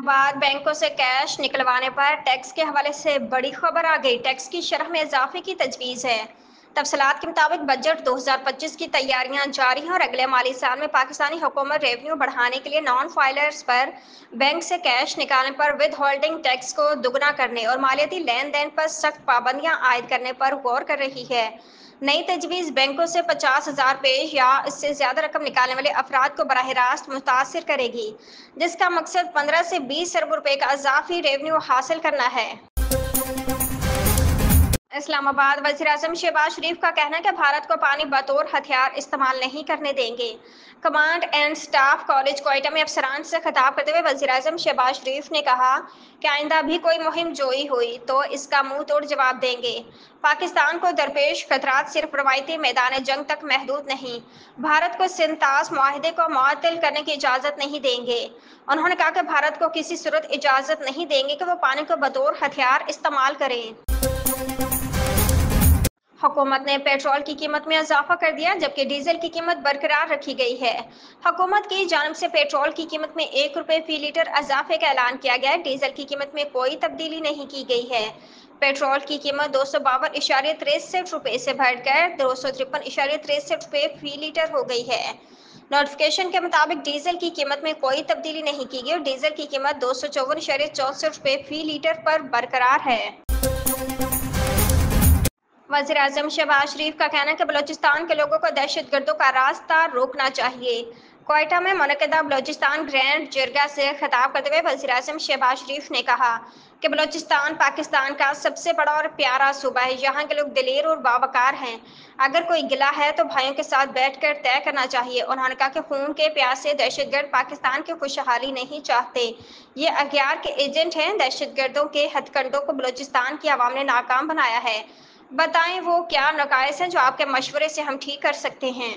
आबाद बैंकों से कैश निकलवाने पर टैक्स के हवाले से बड़ी खबर आ गई। टैक्स की शरह में इजाफे की तजवीज़ है। तफसीलात के मुताबिक बजट 2025 की तैयारियां जारी हैं और अगले माली साल में पाकिस्तानी हुकूमत रेवेन्यू बढ़ाने के लिए नॉन फाइलर्स पर बैंक से कैश निकालने पर विद होल्डिंग टैक्स को दुगना करने और मालियाती लेन देन पर सख्त पाबंदियां आयद करने पर गौर कर रही है। नई तजवीज़ बैंकों से 50,000 पेश या इससे ज़्यादा रकम निकालने वाले अफराद को बराह रास्त मुतासिर करेगी, जिसका मकसद 15 से 20 अरब रुपए का इजाफी रेवेन्यू हासिल करना है। इस्लामाबाद वज़ीर-ए-आज़म शहबाज शरीफ का कहना है कि भारत को पानी बतौर हथियार इस्तेमाल नहीं करने देंगे। Command and staff college Quetta में अफसरान से खिताब करते हुए वज़ीर-ए-आज़म शहबाज शरीफ ने कहा कि आइंदा भी कोई मुहिम जोई हुई तो इसका मुंह तोड़ जवाब देंगे। पाकिस्तान को दरपेश खतरात सिर्फ रवायती मैदान जंग तक महदूद नहीं, भारत को सिंतास मुआहदे को मुअत्तल करने की इजाज़त नहीं देंगे। उन्होंने कहा कि भारत को किसी सूरत इजाज़त नहीं देंगे कि वो पानी को बतौर हथियार इस्तेमाल करें। हुकूमत ने पेट्रोल की कीमत में इजाफा कर दिया, जबकि डीजल की कीमत बरकरार रखी गई है। हुकूमत की जानिब से पेट्रोल की कीमत में 1 रुपये फी लीटर इजाफे का ऐलान किया गया है। डीजल की कीमत में कोई तब्दीली नहीं की गई है। पेट्रोल की कीमत 252.63 रुपये से बढ़कर 253.63 रुपये फी लीटर हो गई है। नोटिफिकेशन के मुताबिक डीजल की कीमत में कोई तब्दीली नहीं की गई और डीजल की कीमत 254.64 रुपये फी लीटर पर बरकरार है। वज़ीर-ए-आज़म शहबाज शरीफ का कहना है कि बलूचिस्तान के लोगों को दहशतगर्दों का रास्ता रोकना चाहिए। क्वेटा में मुनक़िदा बलूचिस्तान ग्रैंड जिरगा से खिताब करते हुए वज़ीर-ए-आज़म शहबाज शरीफ ने कहा कि बलूचिस्तान पाकिस्तान का सबसे बड़ा और प्यारा सूबा है। यहाँ के लोग दिलेर और बावकार हैं। अगर कोई गिला है तो भाइयों के साथ बैठकर तय करना चाहिए। उन्होंने कहा कि खून के प्यासे दहशतगर्द पाकिस्तान की खुशहाली नहीं चाहते, ये अगयार के एजेंट हैं। दहशतगर्दों के हथकंडों को बलूचिस्तान की आवाम ने नाकाम बनाया है। बताएं वो क्या नकाइस हैं जो आपके मशवरे से हम ठीक कर सकते हैं।